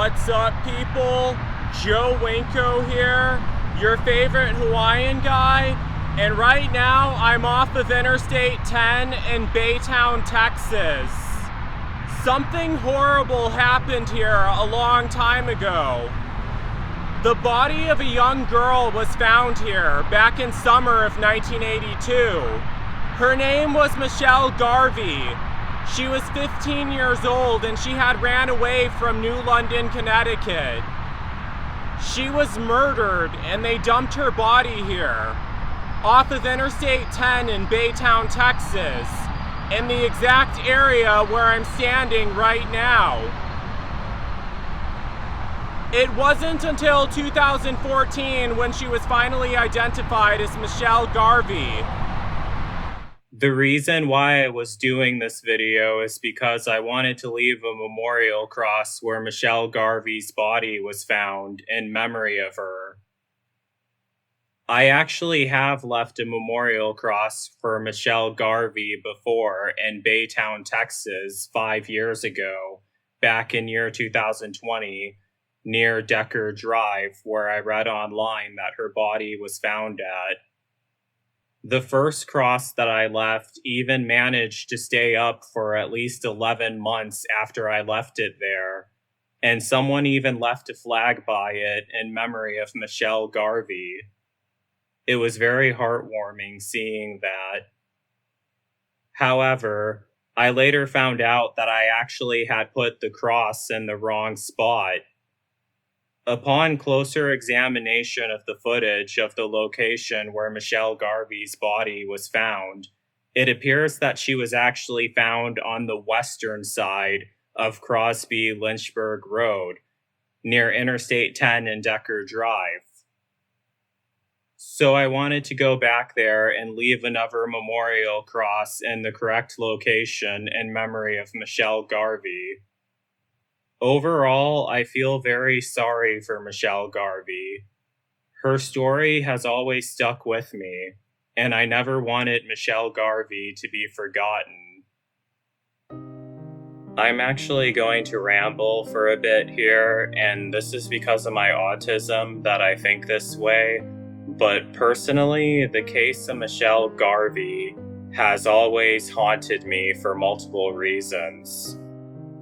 What's up, people? Joe Winko here, your favorite Hawaiian guy, and right now I'm off of Interstate 10 in Baytown, Texas. Something horrible happened here a long time ago. The body of a young girl was found here back in summer of 1982. Her name was Michelle Garvey. She was 15 years old and she had ran away from New London, Connecticut. She was murdered and they dumped her body here, off of Interstate 10 in Baytown, Texas, in the exact area where I'm standing right now. It wasn't until 2014 when she was finally identified as Michelle Garvey. The reason why I was doing this video is because I wanted to leave a memorial cross where Michelle Garvey's body was found in memory of her. I actually have left a memorial cross for Michelle Garvey before in Baytown, Texas 5 years ago, back in year 2020, near Decker Drive, where I read online that her body was found at. The first cross that I left even managed to stay up for at least 11 months after I left it there, and someone even left a flag by it in memory of Michelle Garvey. It was very heartwarming seeing that. However, I later found out that I actually had put the cross in the wrong spot. Upon closer examination of the footage of the location where Michelle Garvey's body was found, it appears that she was actually found on the western side of Crosby-Lynchburg Road, near Interstate 10 and Decker Drive. So I wanted to go back there and leave another memorial cross in the correct location in memory of Michelle Garvey. Overall, I feel very sorry for Michelle Garvey. Her story has always stuck with me, and I never wanted Michelle Garvey to be forgotten. I'm actually going to ramble for a bit here, and this is because of my autism that I think this way, but personally, the case of Michelle Garvey has always haunted me for multiple reasons.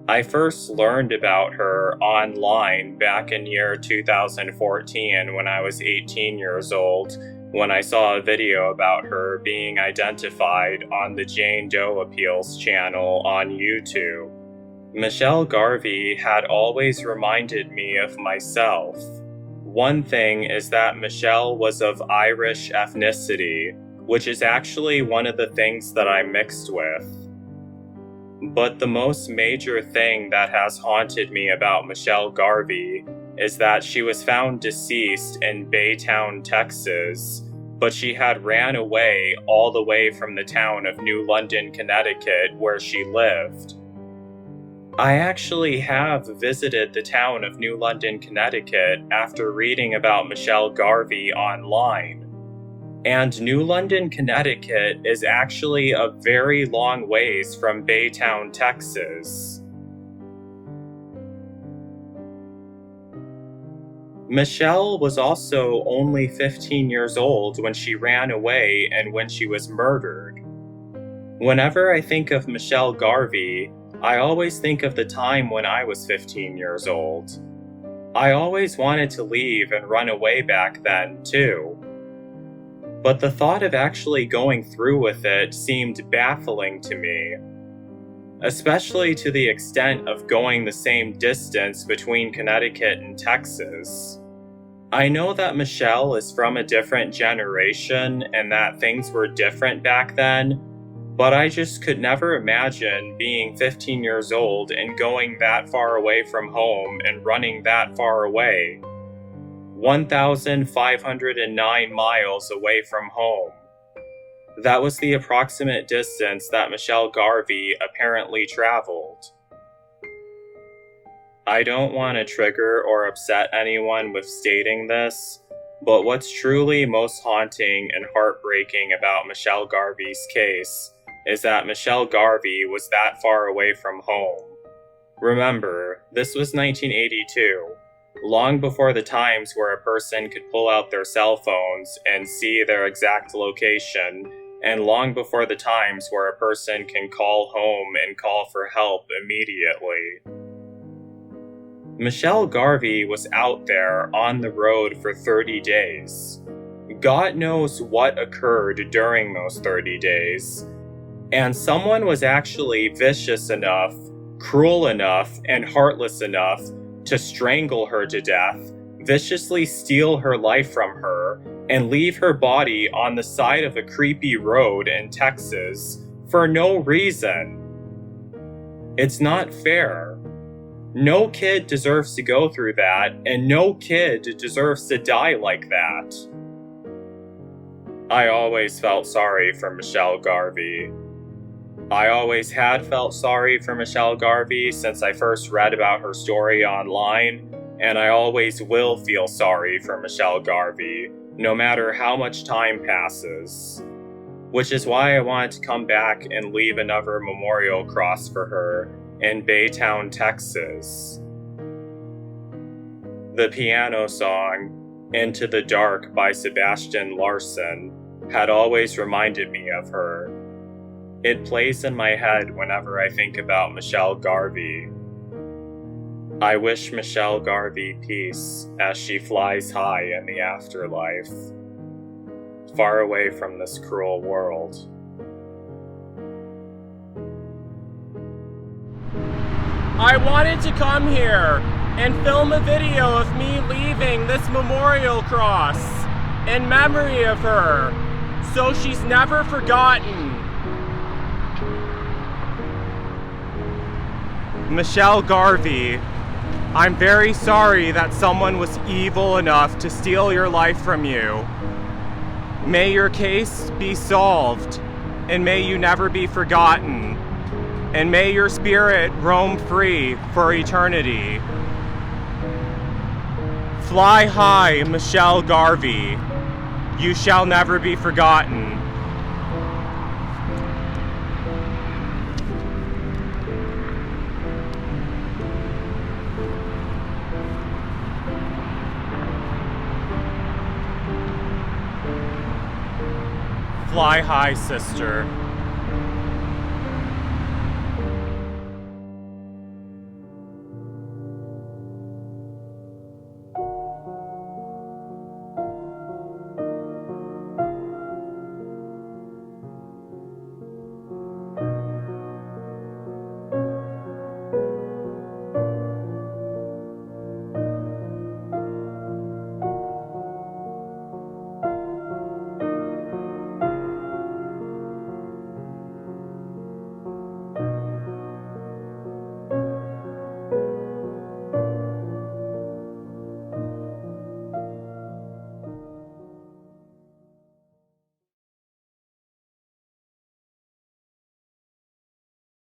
I first learned about her online back in year 2014 when I was 18 years old, when I saw a video about her being identified on the Jane Doe Appeals channel on YouTube. Michelle Garvey had always reminded me of myself. One thing is that Michelle was of Irish ethnicity, which is actually one of the things that I'm mixed with. But the most major thing that has haunted me about Michelle Garvey is that she was found deceased in Baytown, Texas, but she had ran away all the way from the town of New London, Connecticut, where she lived. I actually have visited the town of New London, Connecticut after reading about Michelle Garvey online. And New London, Connecticut is actually a very long ways from Baytown, Texas. Michelle was also only 15 years old when she ran away and when she was murdered. Whenever I think of Michelle Garvey, I always think of the time when I was 15 years old. I always wanted to leave and run away back then, too. But the thought of actually going through with it seemed baffling to me, especially to the extent of going the same distance between Connecticut and Texas. I know that Michelle is from a different generation and that things were different back then, but I just could never imagine being 15 years old and going that far away from home and running that far away. 1,509 miles away from home. That was the approximate distance that Michelle Garvey apparently traveled. I don't want to trigger or upset anyone with stating this, but what's truly most haunting and heartbreaking about Michelle Garvey's case is that Michelle Garvey was that far away from home. Remember, this was 1982, long before the times where a person could pull out their cell phones and see their exact location, and long before the times where a person can call home and call for help immediately. Michelle Garvey was out there on the road for 30 days. God knows what occurred during those 30 days. And someone was actually vicious enough, cruel enough, and heartless enough to strangle her to death, viciously steal her life from her, and leave her body on the side of a creepy road in Texas for no reason. It's not fair. No kid deserves to go through that, and no kid deserves to die like that. I always felt sorry for Michelle Garvey. I always had felt sorry for Michelle Garvey since I first read about her story online, and I always will feel sorry for Michelle Garvey, no matter how much time passes. Which is why I wanted to come back and leave another memorial cross for her in Baytown, Texas. The piano song, Into the Dark by Sebastian Larson, had always reminded me of her. It plays in my head whenever I think about Michelle Garvey. I wish Michelle Garvey peace as she flies high in the afterlife, far away from this cruel world. I wanted to come here and film a video of me leaving this memorial cross in memory of her, so she's never forgotten. Michelle Garvey, I'm very sorry that someone was evil enough to steal your life from you. May your case be solved, and may you never be forgotten, and may your spirit roam free for eternity. Fly high, Michelle Garvey. You shall never be forgotten. Fly high, sister.